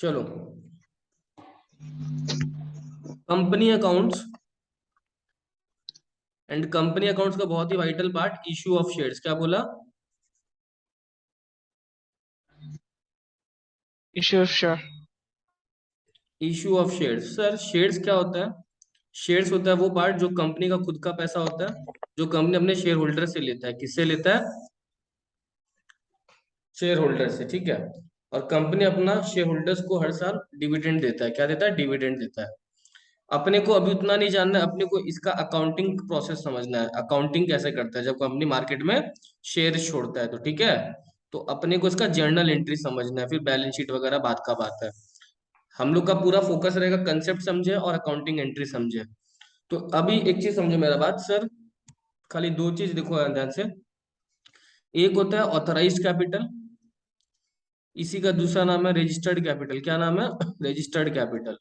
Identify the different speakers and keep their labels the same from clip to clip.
Speaker 1: चलो, company accounts and company accounts का बहुत ही vital part issue of shares. क्या बोला?
Speaker 2: Sure, sure.
Speaker 1: Issue of shares. Sir shares क्या होता है? शेयर्स होता है वो पार्ट जो कंपनी का खुद का पैसा होता है, जो कंपनी अपने शेयर होल्डर से लेता है। किससे लेता है? शेयर होल्डर से, ठीक है। और कंपनी अपना शेयर होल्डर्स को हर साल डिविडेंड देता है। क्या देता है? डिविडेंड देता है। अपने को अभी उतना नहीं जानना है, अपने को इसका अकाउंटिंग प्रोसेस समझना है। अकाउंटिंग कैसे करता है जब कंपनी मार्केट में शेयर छोड़ता है, तो ठीक है। तो अपने को इसका जर्नल एंट्री समझना है, फिर बैलेंस शीट वगैरह बात का बात है। हम लोग का पूरा फोकस रहेगा कंसेप्ट समझे और अकाउंटिंग एंट्री समझे। तो अभी एक चीज समझो मेरा बात सर, खाली दो चीज देखो ध्यान से। एक होता है ऑथराइज्ड कैपिटल, इसी का दूसरा नाम है रजिस्टर्ड कैपिटल। क्या नाम है? Registered capital.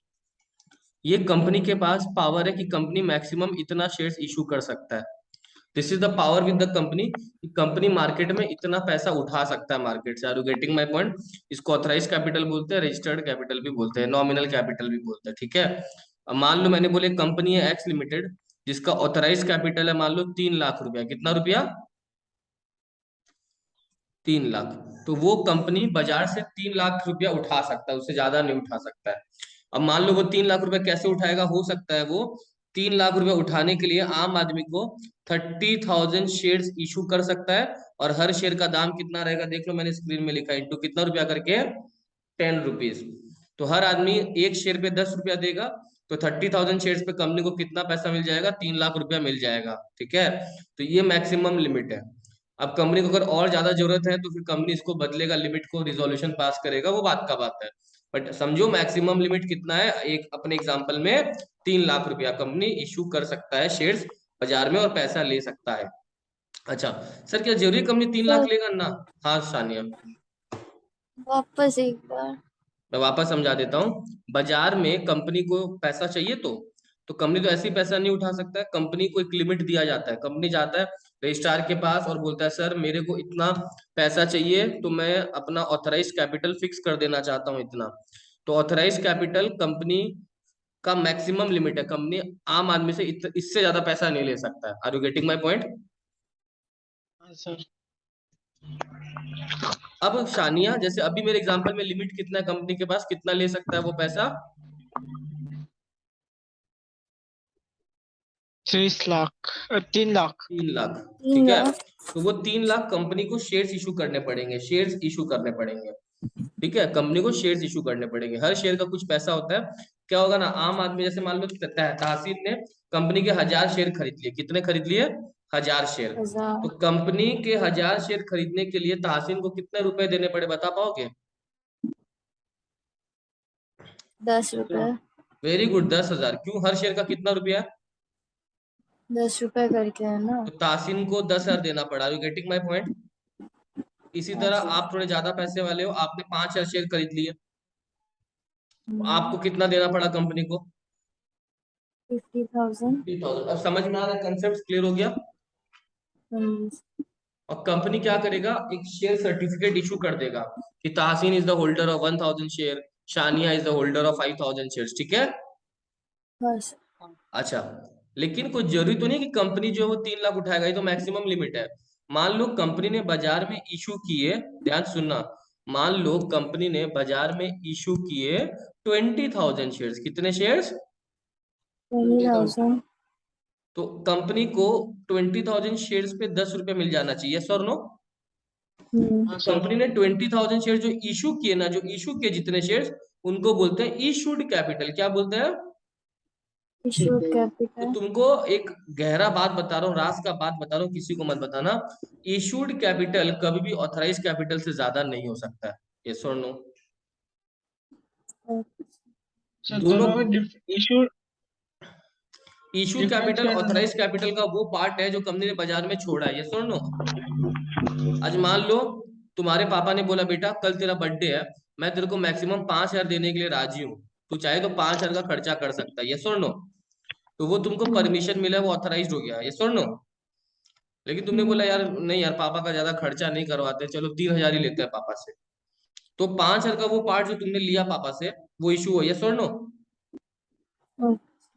Speaker 1: ये कंपनी के पास पावर है कि कंपनी मैक्सिमम इतना शेयर्स इशू कर सकता है। This is the power with the company. Company market में इतना पैसा उठा सकता है मार्केट से। Are you getting my point? इसको ऑथराइज कैपिटल बोलते हैं, रजिस्टर्ड कैपिटल भी बोलते हैं, नॉमिनल कैपिटल भी बोलते हैं, ठीक है। अब मान लो मैंने बोले कंपनी है एक्स लिमिटेड, जिसका ऑथराइज कैपिटल है मान लो 3 लाख रुपया। कितना रुपया? 3 लाख। तो वो कंपनी बाजार से 3 लाख रुपया उठा सकता है, उससे ज्यादा नहीं उठा सकता है। अब मान लो वो 3 लाख रुपया कैसे उठाएगा? हो सकता है वो 3 लाख रुपया उठाने के लिए आम आदमी को 30,000 शेयर्स इशू कर सकता है। और हर शेयर का दाम कितना रहेगा देख लो, मैंने स्क्रीन में लिखा है, इंटू कितना रुपया करके, 10 रुपीज। तो हर आदमी एक शेयर पे 10 रुपया देगा, तो 30,000 शेयर्स पे कंपनी को कितना पैसा मिल जाएगा? 3 लाख रुपया मिल जाएगा, ठीक है। तो ये मैक्सिमम लिमिट है। अब कंपनी को अगर और ज्यादा जरूरत है तो फिर कंपनी इसको बदलेगा, लिमिट को रिजोल्यूशन पास करेगा, वो बात का बात है। बट समझो मैक्सिमम लिमिट कितना है, एक अपने एग्जांपल में 3 लाख रुपया कंपनी इशू कर सकता है शेयर्स बाजार में, और पैसा ले सकता है। अच्छा सर, क्या जरूरी कंपनी 3 लाख
Speaker 3: सर
Speaker 1: लेगा ना? हाँ सानिया,
Speaker 3: वापस एक बार।
Speaker 1: मैं वापस समझा देता हूँ। बाजार में कंपनी को पैसा चाहिए, तो कंपनी तो ऐसे ही पैसा नहीं उठा सकता है। कंपनी को एक लिमिट दिया जाता है। कंपनी जाता है रजिस्ट्रार के पास और बोलता है सर मेरे को इतना पैसा चाहिए, तो मैं अपना ऑथराइज कैपिटल फिक्स कर देना चाहता हूँ इतना। तो ऑथराइज कैपिटल कंपनी का मैक्सिमम लिमिट है। कंपनी आम आदमी से इससे ज्यादा पैसा नहीं ले सकता है। Are you getting my point?
Speaker 2: हाँ सर।
Speaker 1: अब शानिया, जैसे अभी मेरे एग्जांपल में लिमिट कितना है कंपनी के पास, कितना ले सकता है वो पैसा?
Speaker 2: 30 लाख 3 लाख।
Speaker 1: 3 लाख,
Speaker 3: तीन
Speaker 1: ठीक है।
Speaker 3: लाख
Speaker 1: तो वो 3 लाख कंपनी को शेयर्स इशू करने पड़ेंगे, शेयर्स इशू करने पड़ेंगे, ठीक है। कंपनी को शेयर्स इशू करने पड़ेंगे, हर शेयर का कुछ पैसा होता है। क्या होगा ना, आम आदमी जैसे मान लो तहसीन ने कंपनी के 1,000 शेयर खरीद लिए। कितने खरीद लिए? 1,000 शेयर। तो
Speaker 3: 1000।
Speaker 1: कंपनी के 1,000 शेयर खरीदने के लिए तहसीन को कितने रुपए देने पड़े, बता पाओगे?
Speaker 3: 10 रुपए।
Speaker 1: Very good, 10,000। क्यों? हर शेयर का कितना रुपया है?
Speaker 3: 10 रुपए करके है ना।
Speaker 1: तो तासिन को 10,000 देना पड़ा। You getting my point? इसी
Speaker 3: हाँ
Speaker 1: तरह
Speaker 3: जी।
Speaker 1: आप थोड़े ज्यादा पैसे वाले हो, आपने 5,000 शेयर खरीद लिए, तो
Speaker 3: हम्म,
Speaker 1: आपको कितना देना पड़ा कंपनी को?
Speaker 3: 50,000।
Speaker 1: 50,000। अब समझ में आ रहा है? कंसेप्ट क्लियर हो गया?
Speaker 3: हम्म,
Speaker 1: और कंपनी क्या करेगा, एक शेयर सर्टिफिकेट इशू कर देगा कि Tahseen is the holder of 1,000 share, Shania is the holder of 5,000 share, ठीक है।
Speaker 3: बस।
Speaker 1: अच्छा, लेकिन कोई जरूरी तो नहीं कि कंपनी जो है वो 3 लाख उठाएगा, ये तो मैक्सिमम लिमिट है। मान लो कंपनी ने बाजार में इशू किए, ध्यान सुनना, मान लो कंपनी ने बाजार में इशू किए 20,000 शेयर्स। कितने शेयर्स? 20,000।
Speaker 3: 20,000।
Speaker 1: तो कंपनी को 20,000 शेयर्स पे 10 रुपए मिल जाना चाहिए, यस और नो?
Speaker 2: हाँ सर।
Speaker 1: कंपनी ने 20,000 शेयर जो इशू किए ना, जो इशू किए जितने शेयर्स, उनको बोलते हैं इशूड कैपिटल। क्या बोलते हैं?
Speaker 3: इशूड
Speaker 1: तो
Speaker 3: कैपिटल।
Speaker 1: तुमको एक गहरा बात बता रहा हूँ, राज का बात बता रहा हूँ, किसी को मत बताना। इशूड कैपिटल कभी भी ऑथराइज कैपिटल से ज्यादा नहीं हो सकता है, यस और नो?
Speaker 2: सर
Speaker 1: दोनों।
Speaker 2: दोनों में इशू
Speaker 1: इशूड
Speaker 2: डिफरेंस
Speaker 1: कैपिटल
Speaker 2: क्या है दोनों
Speaker 1: ऑथराइज कैपिटल का वो पार्ट है जो कंपनी ने बाजार में छोड़ा है, यस और नो? आज मान लो तुम्हारे पापा ने बोला बेटा कल तेरा बर्थडे है, मैं तेरे को मैक्सिमम 5,000 देने के लिए राजी हूँ, तू चाहे तो 5,000 का खर्चा कर सकता है, यस और नो? तो वो तुमको
Speaker 3: हम्म,
Speaker 1: परमिशन मिला है, वो ऑथराइज हो गया, यस और नो? लेकिन तुमने बोला
Speaker 3: हम्म,
Speaker 1: यार नहीं यार, पापा का ज्यादा खर्चा नहीं करवाते, चलो 3,000 ही लेते हैं पापा से। तो 5,000 का वो पार्ट जो तुमने लिया पापा से वो इशू हो, यस और नो?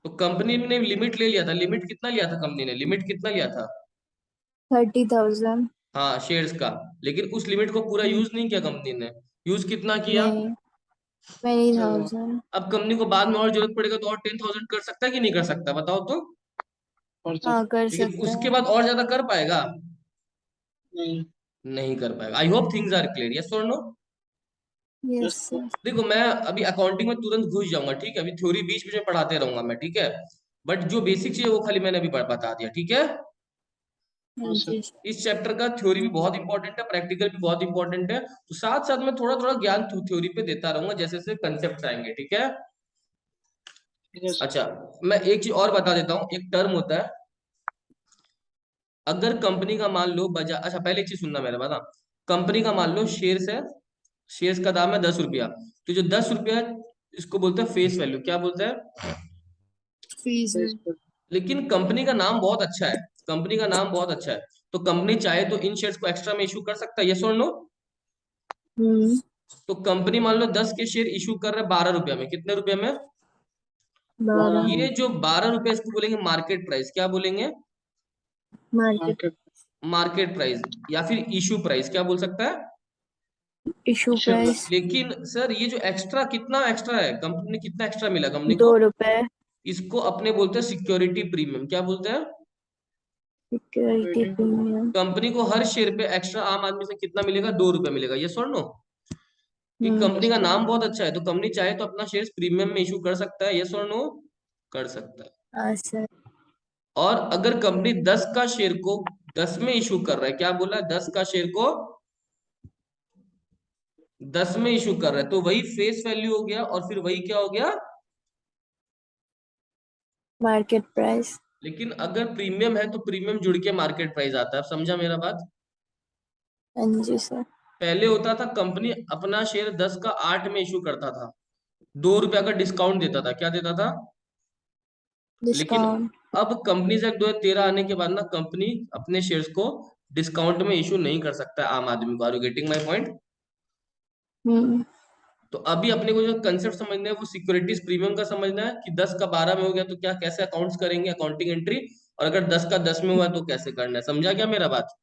Speaker 1: तो कंपनी ने लिमिट ले लिया था, लिमिट कितना लिया था कंपनी ने, लिमिट कितना लिया था?
Speaker 3: 30,000।
Speaker 1: हाँ शेयर्स का। लेकिन उस लिमिट को पूरा यूज नहीं किया कंपनी ने। यूज कितना किया?
Speaker 3: नहीं, many
Speaker 2: चलो
Speaker 3: thousand।
Speaker 1: अब कंपनी को बाद में और जरूरत पड़ेगा तो और 10,000 कर सकता है कि नहीं कर सकता, बताओ तो।
Speaker 2: कर
Speaker 3: हाँ,
Speaker 2: सकते।
Speaker 3: कर
Speaker 1: लेकिन
Speaker 3: सकता
Speaker 1: उसके
Speaker 3: है।
Speaker 1: बाद और ज्यादा कर पाएगा?
Speaker 2: नहीं।
Speaker 1: नहीं कर पाएगा। I hope things are clear, yes और no?
Speaker 3: Yes
Speaker 2: yes sir.
Speaker 3: Sir.
Speaker 1: देखो मैं अभी अकाउंटिंग में तुरंत घुस जाऊंगा, ठीक है? अभी थ्योरी बीच बीच में पढ़ाते रहूंगा मैं, ठीक है? बट जो बेसिक चीज है वो खाली मैंने अभी बता दिया, ठीक है?
Speaker 2: हाँ
Speaker 3: हाँ
Speaker 2: सर।
Speaker 3: जी।
Speaker 1: इस चैप्टर का थ्योरी भी बहुत इंपॉर्टेंट है, प्रैक्टिकल भी बहुत इंपॉर्टेंट है, तो साथ साथ में थोड़ा थोड़ा ज्ञान थ्योरी पे देता रहूंगा जैसे जैसे कंसेप्ट आएंगे, ठीक है?
Speaker 2: ठीक है सर।
Speaker 1: अच्छा, मैं एक चीज और बता देता हूँ, एक टर्म होता है। अगर कंपनी का मान लो बाजार, अच्छा पहले एक चीज सुनना मेरा बता। कंपनी का मान लो शेयर्स है, शेयर्स का दाम है 10 रुपया, तो जो 10 रुपया इसको बोलते हैं फेस वैल्यू, क्या बोलते हैं?
Speaker 3: फीस
Speaker 2: यस
Speaker 3: में।
Speaker 2: सर।
Speaker 1: लेकिन कंपनी का नाम बहुत अच्छा है, कंपनी का नाम बहुत अच्छा है, तो कंपनी चाहे तो इन शेयर्स को एक्स्ट्रा में इशू कर सकता है, यस और नो?
Speaker 3: हम्म।
Speaker 1: तो कंपनी मान लो 10 के शेयर इशू कर रहे हैं 12 रुपया में, कितने रुपए में?
Speaker 3: 12।
Speaker 1: ये जो 12 रुपए इसको बोलेंगे मार्केट प्राइस, क्या बोलेंगे?
Speaker 3: मार्केट।
Speaker 2: मार्केट।
Speaker 1: मार्केट प्राइस या फिर इशू प्राइस, क्या बोल सकता है?
Speaker 3: Issue
Speaker 2: issue
Speaker 3: price.
Speaker 2: प्राइस।
Speaker 1: लेकिन सर ये जो एक्स्ट्रा, कितना एक्स्ट्रा है कंपनी ने, कितना एक्स्ट्रा मिला कंपनी को?
Speaker 3: 2 रुपए।
Speaker 1: इसको अपने बोलते हैं सिक्योरिटी प्रीमियम, क्या बोलते हैं?
Speaker 3: Security premium.
Speaker 1: कंपनी को हर शेयर पे एक्स्ट्रा आम आदमी से कितना मिलेगा? 2 रुपए मिलेगा, यस और नो? कि
Speaker 3: हम्म।
Speaker 1: कंपनी का नाम बहुत अच्छा है तो कंपनी चाहे तो अपना शेयर प्रीमियम में इशू कर सकता है, यस और नो? कर सकता है।
Speaker 3: हाँ सर।
Speaker 1: और अगर कंपनी 10 का शेयर को 10 में इशू कर रहा है, क्या बोला है? 10 का शेयर को 10 में इशू कर रहा है, तो वही फेस वैल्यू हो गया और फिर वही क्या हो गया?
Speaker 3: Market price.
Speaker 1: लेकिन अगर प्रीमियम है तो प्रीमियम जुड़ के मार्केट प्राइस आता है, अब समझा मेरा बात?
Speaker 3: हाँ जी सर।
Speaker 1: पहले होता था कंपनी अपना शेयर 10 का 8 में इशू करता था, 2 रुपया का डिस्काउंट देता था, क्या देता था? लेकिन
Speaker 3: डिस्काउंट।
Speaker 1: अब कंपनी एक्ट 2013 आने के बाद ना कंपनी अपने शेयर्स को डिस्काउंट में इशू नहीं कर सकता है आम आदमी को। Are you getting my point?
Speaker 3: Hmm.
Speaker 1: तो अभी अपने को जो कंसेप्ट समझना है वो सिक्योरिटीज प्रीमियम का समझना है कि 10 का 12 में हो गया तो क्या कैसे अकाउंट्स करेंगे, अकाउंटिंग एंट्री, और अगर 10 का 10 में हुआ तो कैसे करना है, समझा क्या मेरा बात?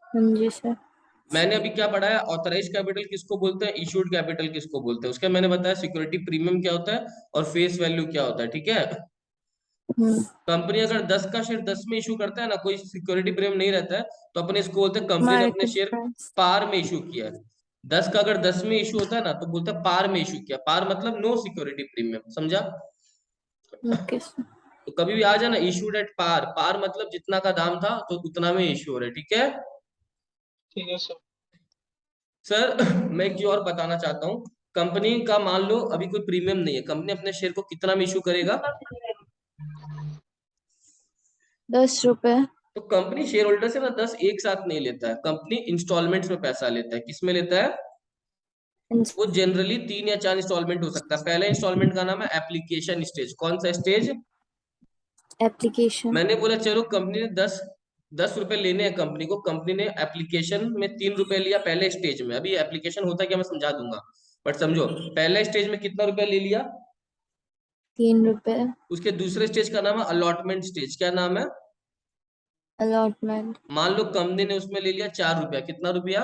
Speaker 3: हाँ जी सर।
Speaker 1: मैंने अभी क्या पढ़ा है, ऑथराइज कैपिटल किसको बोलते हैं, इशूड कैपिटल किसको बोलते हैं, उसका मैंने बताया सिक्योरिटी प्रीमियम क्या होता है और फेस वैल्यू क्या होता है, ठीक है?
Speaker 3: हम्म।
Speaker 1: कंपनी अगर 10 का शेयर 10 में इशू करता है ना, कोई सिक्योरिटी प्रीमियम नहीं रहता है, तो अपने इसको बोलते हैं कंपनी ने अपने
Speaker 3: मार्केट
Speaker 1: शेयर
Speaker 3: प्राइस।
Speaker 1: पार में इशू किया है। 10 का अगर 10 में इशू होता है ना तो बोलते हैं पार में इशू किया, पार मतलब नो सिक्योरिटी प्रीमियम, समझा?
Speaker 3: Okay sir.
Speaker 1: तो कभी भी आ जाना इशूड एट पार, पार मतलब जितना का दाम था तो उतना में इशू हो रहा है, ठीक है?
Speaker 2: ठीक है सर।
Speaker 1: सर मैं एक चीज और बताना चाहता हूँ। कंपनी का मान लो अभी कोई प्रीमियम नहीं है, कंपनी अपने शेयर को कितना में इशू करेगा?
Speaker 3: 10 रुपए।
Speaker 1: तो कंपनी शेयर होल्डर से ना 10 एक साथ नहीं लेता है, कंपनी इंस्टॉलमेंट्स में पैसा लेता है। किस में लेता है? वो जनरली 3 या 4 इंस्टॉलमेंट हो सकता है। पहला इंस्टॉलमेंट का नाम है एप्लीकेशन स्टेज। कौन सा स्टेज?
Speaker 3: एप्लीकेशन।
Speaker 1: मैंने बोला चलो कंपनी ने 10 रुपए लेने हैं कंपनी को, कंपनी ने एप्लीकेशन में 3 रुपए लिया पहले स्टेज में। अभी एप्लीकेशन होता है क्या मैं समझा दूंगा, बट समझो पहले स्टेज में कितना रुपया ले लिया?
Speaker 3: 3 रुपए।
Speaker 1: उसके दूसरे स्टेज का नाम है अलॉटमेंट स्टेज। क्या नाम है?
Speaker 3: अलॉटमेंट।
Speaker 1: मान लो कंपनी ने उसमें ले लिया 4 रुपया, कितना रुपया?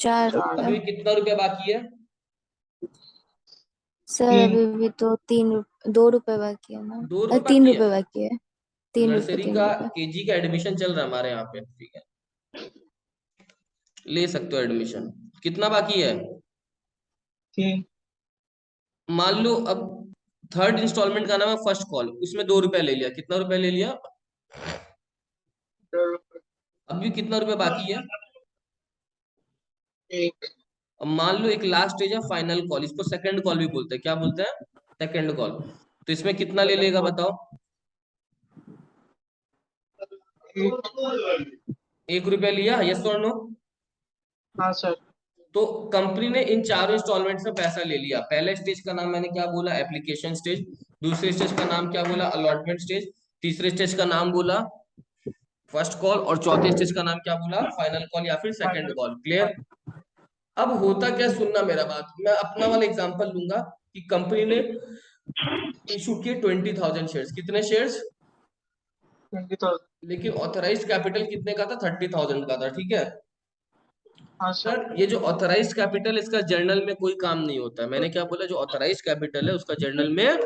Speaker 3: 4 रुपए।
Speaker 1: अभी कितना रुपया बाकी है?
Speaker 3: सर
Speaker 2: तीन।
Speaker 3: अभी भी तो 3 रुपए 2 रुपए बाकी है ना।
Speaker 1: 2 रुपये
Speaker 3: तीन
Speaker 1: बाकी है।
Speaker 3: रुपए बाकी है। 3 रुपए
Speaker 1: नर्सरी
Speaker 3: तीन
Speaker 1: का
Speaker 3: रुपए
Speaker 1: केजी का एडमिशन चल रहा है हमारे यहाँ पे, ठीक है? ले सकते हो एडमिशन। कितना बाकी है?
Speaker 2: तीन।
Speaker 1: मान लो अब थर्ड इंस्टॉलमेंट का नाम है फर्स्ट कॉल, उसमें 2 रुपया ले लिया, कितना रुपया ले लिया?
Speaker 2: 2 रुपए।
Speaker 1: अभी कितना रुपया बाकी है?
Speaker 2: एक।
Speaker 1: अब मान लो एक लास्ट स्टेज है फाइनल कॉल, इसको सेकंड कॉल भी बोलते हैं, क्या बोलते हैं? Second call. तो इसमें कितना ले लेगा बताओ?
Speaker 2: एक।
Speaker 1: 1 रुपया लिया, यस और नो?
Speaker 2: हाँ सर।
Speaker 1: तो कंपनी ने इन चारों इंस्टॉलमेंट में पैसा ले लिया। पहले स्टेज का नाम मैंने क्या बोला? Application stage. दूसरे स्टेज का नाम क्या बोला? Allotment stage. तीसरे स्टेज का नाम बोला फर्स्ट कॉल, और चौथे स्टेज का नाम क्या बोला? फाइनल कॉल या फिर सेकंड
Speaker 2: फाइनल।
Speaker 1: कॉल। क्लियर? अब होता क्या, सुनना मेरा बात, मैं अपना वाला एग्जांपल लूंगा कि कंपनी ने इशू किए 20,000 शेयर्स। कितने शेयर्स?
Speaker 2: 20,000।
Speaker 1: लेकिन ऑथराइज्ड कैपिटल कितने का था? 30,000 का था, ठीक है।
Speaker 2: हाँ सर।
Speaker 1: सर ये जो ऑथराइज्ड कैपिटल, इसका जर्नल में कोई काम नहीं होता है। मैंने क्या बोला? जो ऑथराइज्ड कैपिटल है उसका जर्नल में,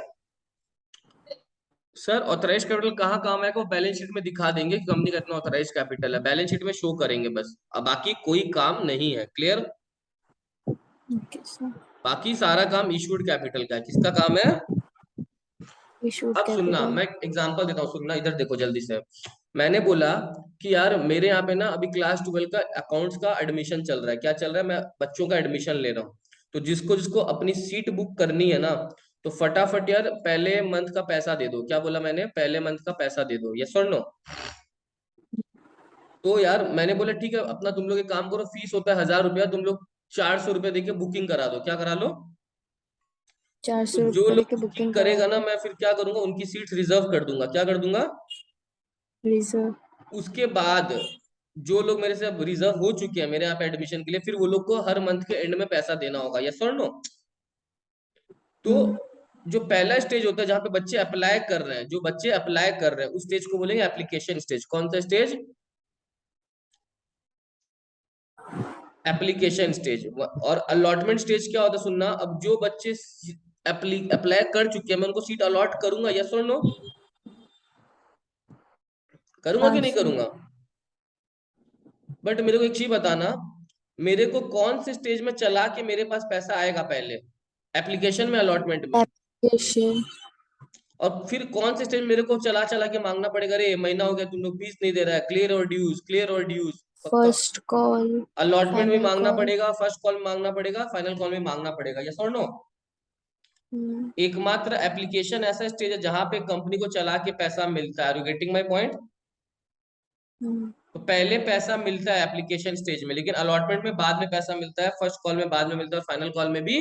Speaker 1: सर ऑथराइज्ड कैपिटल कहाँ काम आएगा? वो बैलेंस शीट में दिखा देंगे कि कंपनी का इतना ऑथराइज्ड कैपिटल है, बैलेंस शीट में शो करेंगे बस। अब बाकी कोई काम नहीं है। क्लियर?
Speaker 3: Okay sir.
Speaker 1: बाकी सारा काम इशूड कैपिटल का है। किसका काम है?
Speaker 3: इशूड
Speaker 1: अब सुनना,
Speaker 3: कैपिटल।
Speaker 1: मैं एग्जांपल देता हूँ, सुनना इधर देखो जल्दी से। मैंने बोला कि यार मेरे यहाँ पे ना अभी क्लास 12 का अकाउंट्स का एडमिशन चल रहा है। क्या चल रहा है? मैं बच्चों का एडमिशन ले रहा हूँ। तो जिसको जिसको अपनी सीट बुक करनी है ना, तो फटाफट यार पहले मंथ का पैसा दे दो। क्या बोला मैंने? पहले मंथ का पैसा दे दो। यस और नो? तो यार मैंने बोला ठीक है, अपना तुम लोग एक काम करो, फीस होता है 1,000 रुपया, तुम लोग 400 रुपये देके बुकिंग करा दो। क्या करा लो? तो
Speaker 3: 400
Speaker 1: जो
Speaker 3: रुपये
Speaker 1: लोग
Speaker 3: देके
Speaker 1: बुकिंग
Speaker 3: बुकिंग करा
Speaker 1: करेगा ना,
Speaker 3: दो।
Speaker 1: मैं फिर क्या करूंगा, उनकी सीट रिजर्व कर दूंगा। क्या कर दूंगा?
Speaker 3: रिजर्व।
Speaker 1: उसके बाद जो लोग मेरे से अब रिजर्व हो चुके हैं मेरे यहाँ पे एडमिशन के लिए, फिर वो लोग को हर मंथ के एंड में पैसा देना होगा। यस और नो? तो
Speaker 3: हम्म।
Speaker 1: जो पहला स्टेज होता है जहाँ पे बच्चे अप्लाई कर रहे हैं, जो बच्चे अप्लाई कर रहे हैं उस स्टेज को बोलेंगे एप्लीकेशन स्टेज। कौन सा स्टेज? Application stage. और अलॉटमेंट स्टेज क्या होता है? सुनना, अब जो बच्चे अप्लाई कर चुके हैं मैं उनको सीट अलॉट करूंगा। यस और नो? करूंगा
Speaker 3: हाँ
Speaker 1: कि नहीं
Speaker 3: सर।
Speaker 1: करूंगा? बट मेरे को एक चीज बताना, मेरे को कौन से स्टेज में चला के मेरे पास पैसा आएगा? पहले एप्लीकेशन में, अलॉटमेंट में?
Speaker 3: एप्लीकेशन।
Speaker 1: और फिर कौन से स्टेज मेरे को चला चला के मांगना पड़ेगा? अरे महीना हो गया तुम लोग फीस नहीं दे रहा है, क्लियर और ड्यूज, क्लियर और ड्यूज।
Speaker 3: First call.
Speaker 1: अलॉटमेंट में
Speaker 3: फाइनल
Speaker 1: मांगना
Speaker 3: कॉल।
Speaker 1: पड़ेगा, फर्स्ट कॉल में मांगना पड़ेगा, फाइनल कॉल में मांगना पड़ेगा। यस और नो?
Speaker 3: हम्म।
Speaker 1: एकमात्र एप्लीकेशन ऐसा स्टेज है जहां पे कंपनी को चला के पैसा मिलता है। You getting my point?
Speaker 3: Hmm.
Speaker 1: तो पहले पैसा मिलता है एप्लीकेशन स्टेज में, लेकिन अलॉटमेंट में बाद में पैसा मिलता है, फर्स्ट कॉल में बाद में मिलता है, और फाइनल कॉल में भी।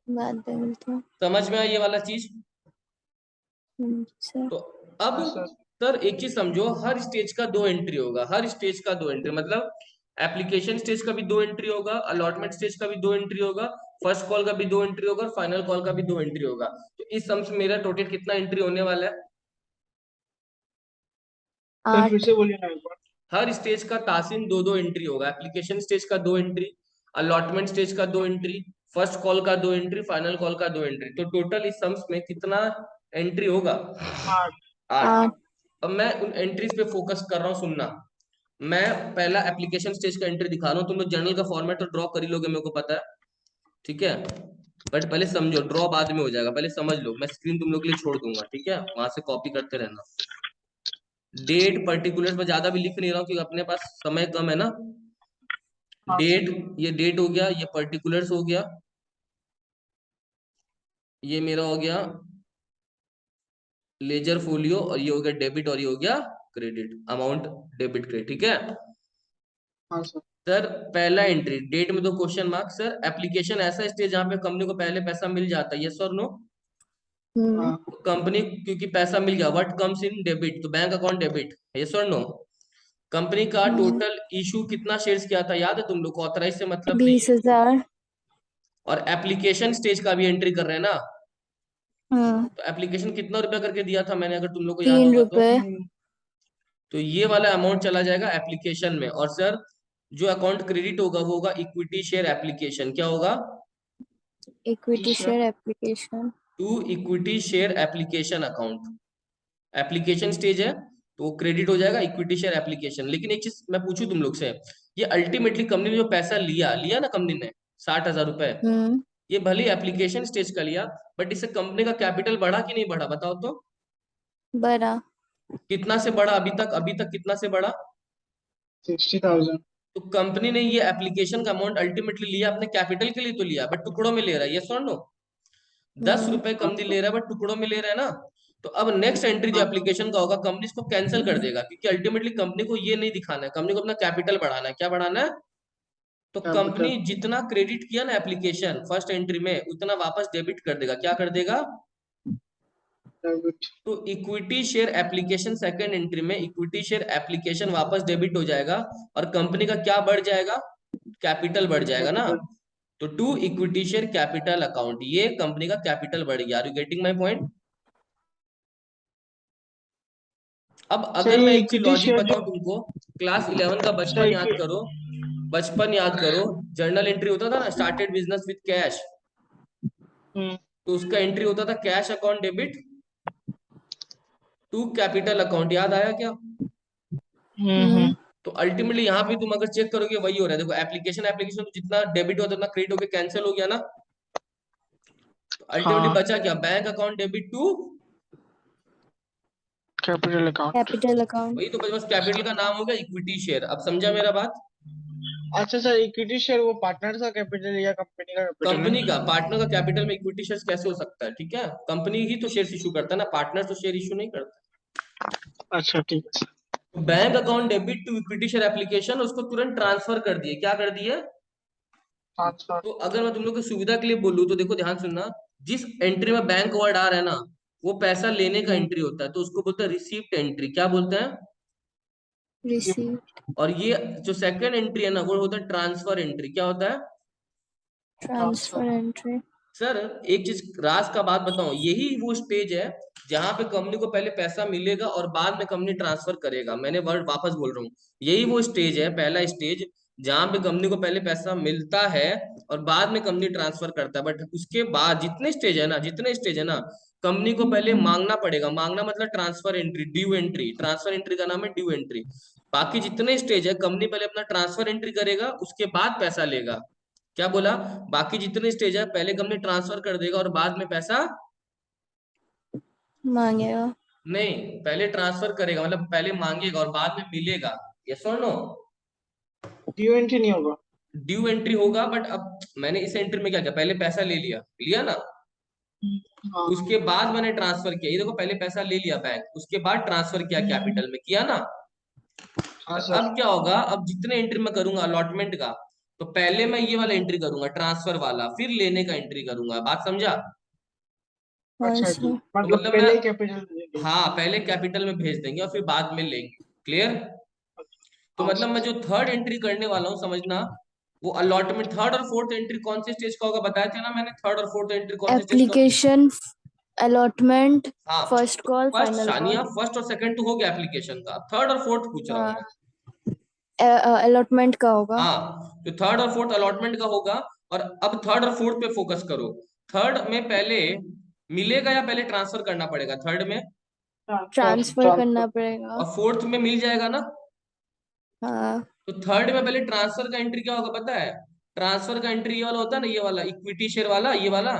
Speaker 3: बाद में मिलता है।
Speaker 1: समझ में आई ये वाला चीज?
Speaker 3: सर।
Speaker 1: तो अब
Speaker 2: हाँ सर।
Speaker 1: सर एक चीज समझो, हर स्टेज का दो एंट्री होगा। हर स्टेज का दो एंट्री मतलब एप्लीकेशन स्टेज का भी दो एंट्री होगा, अलॉटमेंट स्टेज का भी दो एंट्री होगा, फर्स्ट कॉल का भी दो एंट्री होगा, फाइनल कॉल का भी दो एंट्री होगा। तो इस सम से मेरा टोटल कितना एंट्री होने वाला है?
Speaker 2: सर फिर
Speaker 3: 8।
Speaker 2: से बोलिए ना एक बार।
Speaker 1: हर स्टेज का तासिन दो दो एंट्री होगा। एप्लीकेशन स्टेज का दो एंट्री, अलॉटमेंट स्टेज का दो एंट्री, फर्स्ट कॉल का दो एंट्री, फाइनल कॉल का दो एंट्री। तो टोटल इस सम्स में कितना एंट्री होगा?
Speaker 2: 8।
Speaker 1: 8।
Speaker 3: 8।
Speaker 1: अब मैं उन एंट्रीज पे फोकस कर रहा हूँ। सुनना, मैं पहला एप्लीकेशन स्टेज का एंट्री दिखा रहा हूँ। तुम लोग जर्नल का फॉर्मेट तो ड्रॉ कर ही लोगे, मेरे को पता है, ठीक है। बट पहले समझो, ड्रॉ बाद में हो जाएगा, पहले समझ लो। मैं स्क्रीन तुम लोग के लिए छोड़ दूंगा, ठीक है, वहां से कॉपी करते रहना। डेट पर्टिकुलर में ज्यादा भी लिख नहीं रहा हूँ क्योंकि अपने पास समय कम है ना।
Speaker 2: हाँ
Speaker 1: डेट,
Speaker 2: सर।
Speaker 1: ये डेट हो गया, ये पर्टिकुलर्स हो गया, ये मेरा हो गया लेजर फोलियो, और ये हो गया डेबिट, और ये हो गया क्रेडिट अमाउंट, डेबिट क्रेडिट, ठीक है।
Speaker 2: हाँ सर।
Speaker 1: सर पहला एंट्री डेट में दो क्वेश्चन मार्क। सर एप्लीकेशन ऐसा स्टेज जहाँ पे कंपनी को पहले पैसा मिल जाता है। यस और नो?
Speaker 3: हम्म।
Speaker 2: हाँ
Speaker 1: कंपनी क्योंकि पैसा मिल गया, व्हाट कम्स इन डेबिट, तो बैंक अकाउंट डेबिट। यस और नो? कंपनी का
Speaker 3: हम्म।
Speaker 1: टोटल इशू कितना शेयर्स किया था याद है तुम लोग को? ऑथराइज से मतलब नहीं है।
Speaker 3: 20,000।
Speaker 1: और एप्लीकेशन स्टेज का भी एंट्री कर रहे हैं ना,
Speaker 3: हाँ।
Speaker 1: तो एप्लीकेशन कितना रुपया करके दिया था मैंने, अगर तुम लोग को याद
Speaker 3: 3
Speaker 1: होगा तो?
Speaker 3: रुपए।
Speaker 2: 3।
Speaker 1: तो ये वाला अमाउंट चला जाएगा एप्लीकेशन में। और सर जो अकाउंट क्रेडिट होगा वो होगा इक्विटी शेयर एप्लीकेशन। क्या होगा?
Speaker 3: Equity
Speaker 2: sir.
Speaker 3: Share application.
Speaker 1: To equity share application account. Application stage है तो क्रेडिट हो जाएगा इक्विटी शेयर एप्लीकेशन। लेकिन एक चीज मैं पूछूं तुम लोग से, ये अल्टीमेटली कंपनी ने जो पैसा लिया लिया ना कंपनी ने 60,000 रुपए,
Speaker 3: हम्म।
Speaker 1: ये भले एप्लीकेशन स्टेज का लिया, बट इससे कंपनी का कैपिटल बढ़ा कि नहीं बढ़ा? बताओ तो।
Speaker 3: बड़ा।
Speaker 1: कितना से बढ़ा अभी तक? अभी तक कितना से बढ़ा?
Speaker 2: 60,000।
Speaker 1: तो कंपनी ने ये एप्लीकेशन का अमाउंट अल्टीमेटली लिया अपने कैपिटल के लिए तो लिया, बट टुकड़ों में ले रहा है। ये सुन लो, 10 रुपए
Speaker 2: हाँ
Speaker 1: कंपनी
Speaker 2: सर।
Speaker 1: ले रहा है बट टुकड़ों में ले रहा है ना। तो अब नेक्स्ट एंट्री जो
Speaker 2: हाँ
Speaker 1: एप्लीकेशन का होगा, कंपनी इसको कैंसिल कर देगा, क्योंकि अल्टीमेटली कंपनी को ये नहीं दिखाना है, कंपनी को अपना कैपिटल बढ़ाना है। क्या बढ़ाना है? तो
Speaker 2: कैपिटल।
Speaker 1: कंपनी जितना क्रेडिट किया ना एप्लीकेशन फर्स्ट एंट्री में, उतना वापस डेबिट कर देगा। क्या कर देगा?
Speaker 2: डेबिट।
Speaker 1: तो equity share application second entry में इक्विटी शेयर एप्लीकेशन वापस डेबिट हो जाएगा, और कंपनी का क्या बढ़ जाएगा? कैपिटल बढ़ जाएगा ना।
Speaker 2: कैपिटल।
Speaker 1: तो to equity share capital account, ये कंपनी का कैपिटल बढ़ गया। Are you getting my point? अब अगर
Speaker 2: सही
Speaker 1: मैं एक चीज
Speaker 2: इक्विटी
Speaker 1: लॉजिक
Speaker 2: शेयर जो।
Speaker 1: बताऊं तुमको, क्लास 11 का बचपन
Speaker 2: सही
Speaker 1: याद
Speaker 2: कि।
Speaker 1: करो। बचपन याद करो, जर्नल एंट्री होता था ना, स्टार्टेड बिजनेस विद कैश,
Speaker 2: हम्म
Speaker 1: तो उसका एंट्री होता था cash account debit to capital account. याद आया क्या?
Speaker 2: हम्म।
Speaker 1: तो अल्टीमेटली यहाँ पे तुम अगर चेक करोगे वही हो रहा है। देखो एप्लीकेशन एप्लीकेशन तो जितना डेबिट हुआ था उतना क्रेडिट होकर कैंसिल हो गया ना। तो अल्टीमेटली
Speaker 2: हाँ,
Speaker 1: बचा क्या? Bank account debit to,
Speaker 2: capital account.
Speaker 3: Capital account.
Speaker 1: वही तो बस कैपिटल का नाम हो गया इक्विटी शेयर। अब समझा मेरा बात?
Speaker 2: अच्छा सर, इक्विटी शेयर वो पार्टनर का कैपिटल या कंपनी का कैपिटल
Speaker 1: कंपनी का,
Speaker 2: है?
Speaker 1: पार्टनर का कैपिटल में इक्विटी शेयर कैसे हो सकता है? ठीक है, कंपनी ही तो शेयर इशू करता है ना, पार्टनर तो शेयर इशू नहीं करता।
Speaker 2: अच्छा ठीक है।
Speaker 1: Bank account debit to equity share application, उसको तुरंत ट्रांसफर कर दिए। क्या कर दिए?
Speaker 2: ट्रांसफर।
Speaker 1: तो अगर मैं तुम लोग की सुविधा के लिए बोलूँ तो देखो ध्यान सुनना, जिस एंट्री में बैंक वर्ड आ रहा है ना, वो पैसा लेने का
Speaker 2: हम्म
Speaker 1: एंट्री होता है, तो उसको बोलते हैं रिसीप्ट एंट्री। क्या बोलते हैं?
Speaker 3: रिसीव।
Speaker 1: और ये जो सेकंड एंट्री है ना, वो होता है ट्रांसफर एंट्री। क्या होता है?
Speaker 2: ट्रांसफर।
Speaker 3: Transfer entry.
Speaker 1: सर एक चीज राज का बात बताऊं, यही वो स्टेज है जहां पे कंपनी को पहले पैसा मिलेगा और बाद में कंपनी ट्रांसफर करेगा। मैंने वर्ड वापस बोल रहा हूँ, यही वो स्टेज है, पहला स्टेज, जहां पे कंपनी को पहले पैसा मिलता है और बाद में कंपनी ट्रांसफर करता है। बट उसके बाद जितने स्टेज है ना, कंपनी को पहले मांगना पड़ेगा। मांगना मतलब transfer entry, due entry. Transfer entry का नाम है ड्यू एंट्री। बाकी जितने स्टेज है, कंपनी पहले अपना ट्रांसफर एंट्री करेगा, उसके बाद पैसा लेगा। क्या बोला? बाकी जितने स्टेज है, पहले कंपनी ट्रांसफर कर देगा और बाद में पैसा
Speaker 3: मांगेगा।
Speaker 1: नहीं, पहले ट्रांसफर करेगा मतलब पहले मांगेगा और बाद में मिलेगा। यस और नो?
Speaker 2: ड्यू एंट्री नहीं होगा।
Speaker 1: ड्यू एंट्री होगा, बट अब मैंने इस एंट्री में क्या किया, पहले पैसा ले लिया, लिया ना,
Speaker 2: हाँ।
Speaker 1: उसके बाद मैंने ट्रांसफर किया। ये देखो, पहले पैसा ले लिया बैंक, उसके बाद ट्रांसफर किया कैपिटल में, किया ना।
Speaker 2: हाँ
Speaker 1: और
Speaker 2: सर।
Speaker 1: अब क्या होगा, अब जितने एंट्री मैं करूंगा अलॉटमेंट का, तो पहले मैं ये वाला एंट्री करूंगा ट्रांसफर वाला, फिर लेने का एंट्री करूंगा। बात समझा?
Speaker 3: हाँ
Speaker 2: अच्छा जी,
Speaker 3: सर।
Speaker 1: तो
Speaker 2: मतलब
Speaker 1: मतलब मैं,
Speaker 2: पहले ही कैपिटल देंगे।
Speaker 1: हाँ पहले कैपिटल में भेज देंगे और फिर बाद में लेंगे। क्लियर? तो
Speaker 2: हाँ
Speaker 1: मतलब मैं
Speaker 2: सर।
Speaker 1: जो थर्ड एंट्री करने वाला हूँ, समझना, वो अलॉटमेंट। थर्ड और फोर्थ एंट्री कौन से स्टेज का होगा बताया था ना मैंने? थर्ड और फोर्थ एंट्री कौन से स्टेज का?
Speaker 3: एप्लीकेशन, अलॉटमेंट,
Speaker 1: हाँ,
Speaker 3: first call,
Speaker 1: first
Speaker 3: final
Speaker 1: Sania,
Speaker 3: call.
Speaker 1: First और सेकंड तो हो गया एप्लीकेशन का, थर्ड और फोर्थ पूछ रहा हूँ
Speaker 3: हाँ,
Speaker 1: मैं।
Speaker 3: अलॉटमेंट का होगा।
Speaker 1: हाँ, तो थर्ड और फोर्थ अलॉटमेंट का होगा। और अब थर्ड और फोर्थ पे फोकस करो। थर्ड में पहले मिलेगा या पहले ट्रांसफर करना पड़ेगा थर्ड में?
Speaker 2: Transfer
Speaker 3: transfer
Speaker 2: transfer.
Speaker 3: करना पड़ेगा।
Speaker 1: और फोर्थ में मिल जाएगा ना?
Speaker 3: हाँ।
Speaker 1: तो थर्ड में पहले ट्रांसफर का एंट्री क्या होगा पता है? ट्रांसफर का एंट्री ये वाला होता है ना, ये वाला इक्विटी शेयर वाला, ये वाला।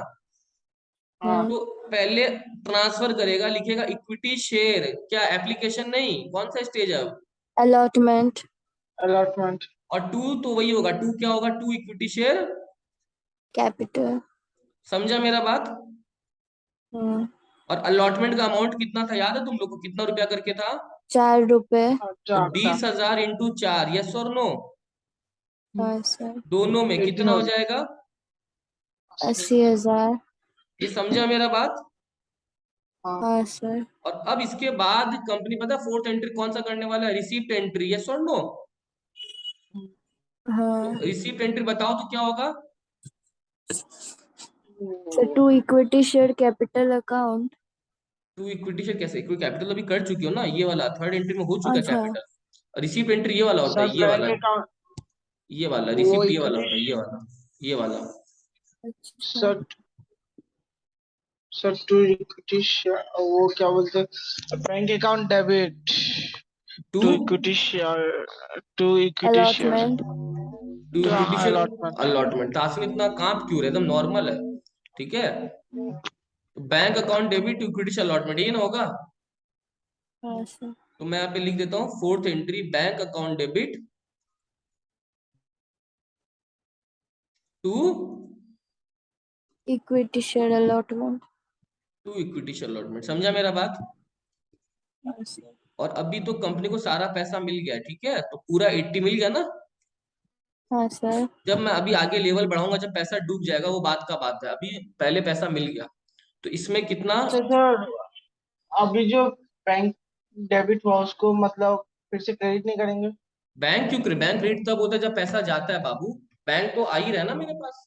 Speaker 2: हाँ।
Speaker 1: तो पहले ट्रांसफर करेगा, लिखेगा इक्विटी शेयर, क्या एप्लीकेशन नहीं, कौन सा स्टेज है अब?
Speaker 3: अलॉटमेंट।
Speaker 2: अलॉटमेंट।
Speaker 1: और टू तो वही होगा, टू क्या होगा? To equity share.
Speaker 3: कैपिटल।
Speaker 1: समझा मेरा बात?
Speaker 3: हम्म।
Speaker 1: और अलॉटमेंट का अमाउंट कितना था याद है तुम लोग को? कितना रुपया करके था?
Speaker 3: 4 रुपए।
Speaker 1: तो
Speaker 2: अच्छा अच्छा।
Speaker 1: 20,000 इंटू 4। यस और नो?
Speaker 3: हाँ सर।
Speaker 1: दोनों में कितना हो
Speaker 2: 18,000।
Speaker 1: जाएगा?
Speaker 3: 80,000।
Speaker 1: ये समझा मेरा बात?
Speaker 2: हाँ।
Speaker 3: हाँ सर।
Speaker 1: और अब इसके बाद कंपनी पता फोर्थ एंट्री कौन सा करने वाला है? Receipt entry. यस और नो? तो
Speaker 3: हाँ
Speaker 1: रिसीप्ट एंट्री बताओ तो क्या होगा?
Speaker 3: Sir, to equity share capital account.
Speaker 1: To equity share कैसे? इक्विटी कैपिटल अभी कर चुकी हो ना, ये वाला थर्ड एंट्री में हो चुका है
Speaker 3: अच्छा।
Speaker 1: कैपिटल। रिसीप्ट एंट्री ये वाला होता
Speaker 2: सर
Speaker 1: है, ये
Speaker 2: बैंक
Speaker 1: वाला,
Speaker 2: अकाउंट।
Speaker 1: ये वाला
Speaker 2: वो
Speaker 1: रिसीप्ट ये वाला
Speaker 2: इक्विटी।
Speaker 1: होता है, ये वाला, ये वाला।
Speaker 3: अच्छा।
Speaker 2: Sir sir to equity share वो क्या बोलते हैं, bank account debit
Speaker 1: to
Speaker 2: to equity share. To equity share.
Speaker 3: Allotment.
Speaker 1: To
Speaker 2: तो
Speaker 1: equity share
Speaker 2: allotment.
Speaker 1: Allotment. Tasin इतना कांप क्यों रहे? एकदम नॉर्मल है, ठीक है। Bank account debit to equity share allotment, ये ना होगा।
Speaker 3: हाँ सर।
Speaker 1: तो मैं यहाँ पे लिख देता हूँ fourth entry, bank account debit to
Speaker 3: equity share allotment.
Speaker 1: To equity share allotment. समझा मेरा बात?
Speaker 3: हाँ सर।
Speaker 1: और अभी तो कंपनी को सारा पैसा मिल गया, ठीक है, तो पूरा 80 मिल गया ना।
Speaker 3: हाँ सर।
Speaker 1: जब मैं अभी आगे लेवल बढ़ाऊंगा, जब पैसा डूब जाएगा, वो बात का बात है। अभी पहले पैसा मिल गया, तो इसमें कितना?
Speaker 2: अच्छा सर, अभी जो बैंक डेबिट हुआ उसको मतलब फिर से क्रेडिट नहीं करेंगे?
Speaker 1: बैंक क्यों करे? बैंक क्रेडिट तब होता है जब पैसा जाता है बाबू। बैंक तो आ ही रहा है ना मेरे पास।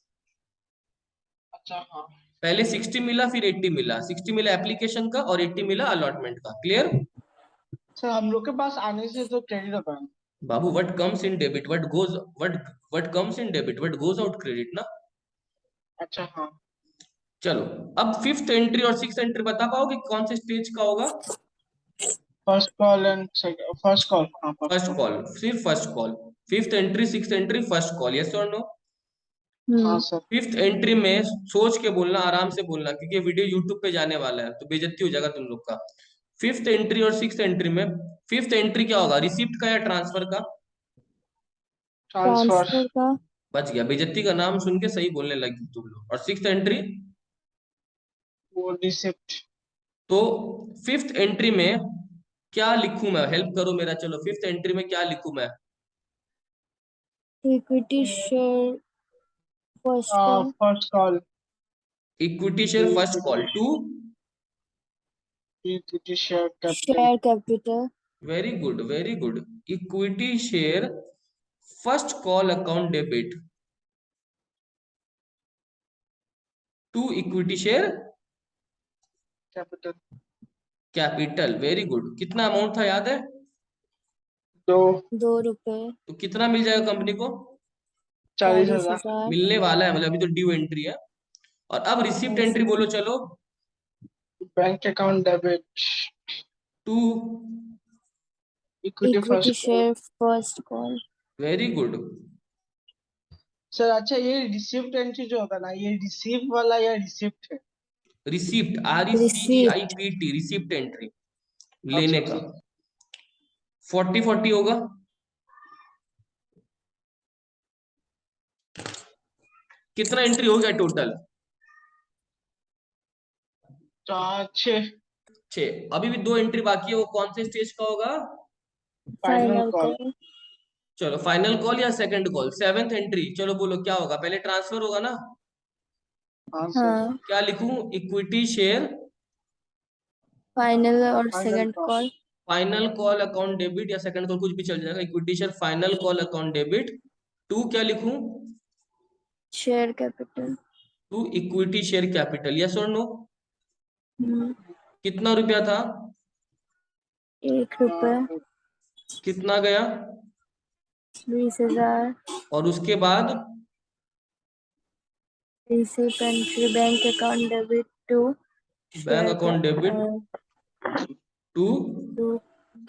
Speaker 2: अच्छा हाँ
Speaker 1: पहले 60 मिला, फिर 80 मिला, 60 मिला एप्लीकेशन का और 80 मिला अलॉटमेंट का। क्लियर?
Speaker 2: सर, हम लोग के पास आने से तो क्रेडिट होता है।
Speaker 1: बाबू, what comes in debit what goes what comes in debit what goes out credit ना।
Speaker 2: अच्छा हाँ।
Speaker 1: चलो, अब फिफ्थ एंट्री और सिक्स एंट्री बता पाओगे कौन से स्टेज का होगा?
Speaker 2: First call and first call, हाँ फर्स्ट
Speaker 1: फर्स्ट
Speaker 2: कॉल।
Speaker 1: कॉल, सिर्फ first call. Fifth entry six entry first call, yes और नो?
Speaker 2: हाँ
Speaker 3: हम्म।
Speaker 2: सर।
Speaker 1: फिफ्थ एंट्री में सोच के बोलना, आराम से बोलना, क्योंकि वीडियो यूट्यूब पे जाने वाला है तो बेइज्जती हो जाएगा तुम लोग का। फिफ्थ एंट्री और सिक्स एंट्री में, फिफ्थ एंट्री क्या होगा, रिसिप्ट का या ट्रांसफर का?
Speaker 2: ट्रांसफर।
Speaker 3: ट्रांसफर का।
Speaker 1: बच गया, बेइज्जती का नाम सुन के सही बोलने लगे तुम लोग। और सिक्स एंट्री?
Speaker 2: वो रिसिप्ट।
Speaker 1: तो फिफ्थ एंट्री में क्या लिखूं मैं, हेल्प करो मेरा। चलो, फिफ्थ एंट्री में क्या लिखूं मैं?
Speaker 3: Equity share first call.
Speaker 2: First call.
Speaker 1: Equity share first call to.
Speaker 2: Equity share capital.
Speaker 3: Share capital
Speaker 1: very good, very good. Equity share first call account debit to equity share
Speaker 2: capital.
Speaker 1: Capital. Very good. कितना amount था याद है?
Speaker 2: दो।
Speaker 3: 2 रुपए।
Speaker 1: तो कितना मिल जाएगा company को?
Speaker 2: 40,000।
Speaker 3: 40,000।
Speaker 1: मिलने वाला है, मतलब अभी तो ड्यू एंट्री है। और अब रिसिप्ट
Speaker 3: यस।
Speaker 1: एंट्री बोलो चलो।
Speaker 2: Bank account debit.
Speaker 1: To.
Speaker 2: Equity
Speaker 3: equity
Speaker 2: first call.
Speaker 3: Share first call.
Speaker 1: Very good.
Speaker 2: Sir अच्छा, ये रिसिप्ट एंट्री जो होता है ना, ये रिसीव वाला या रिसिप्ट है?
Speaker 1: Receipt, RECEIPT,
Speaker 3: receipt.
Speaker 1: Receipt entry,
Speaker 2: अच्छा
Speaker 1: लेने का।
Speaker 2: अच्छा।
Speaker 1: 40-40 होगा। कितना एंट्री हो गया टोटल?
Speaker 2: 6।
Speaker 1: 6। अभी भी दो एंट्री बाकी है, वो कौन से स्टेज का होगा?
Speaker 2: Final
Speaker 3: final
Speaker 2: call.
Speaker 3: कॉल।
Speaker 1: चलो, फाइनल कॉल या सेकंड कॉल? सेवेंथ एंट्री, चलो बोलो क्या होगा। पहले ट्रांसफर होगा ना।
Speaker 2: हाँ सर।
Speaker 3: हाँ।
Speaker 1: क्या लिखूं? इक्विटी शेयर
Speaker 3: फाइनल और
Speaker 2: final
Speaker 3: second
Speaker 2: call.
Speaker 3: Call.
Speaker 1: Final call account debit, या सेकंड कॉल कुछ भी चल जाएगा। Equity share final call account debit to, क्या लिखूं?
Speaker 3: Share capital.
Speaker 1: To equity share capital, yes और नो?
Speaker 3: हम्म।
Speaker 1: कितना रुपया था?
Speaker 3: 1 रुपए।
Speaker 1: कितना गया?
Speaker 3: 20,000।
Speaker 1: और उसके बाद
Speaker 3: receipt entry bank account debit to
Speaker 1: bank
Speaker 3: share
Speaker 1: account debit to.
Speaker 3: To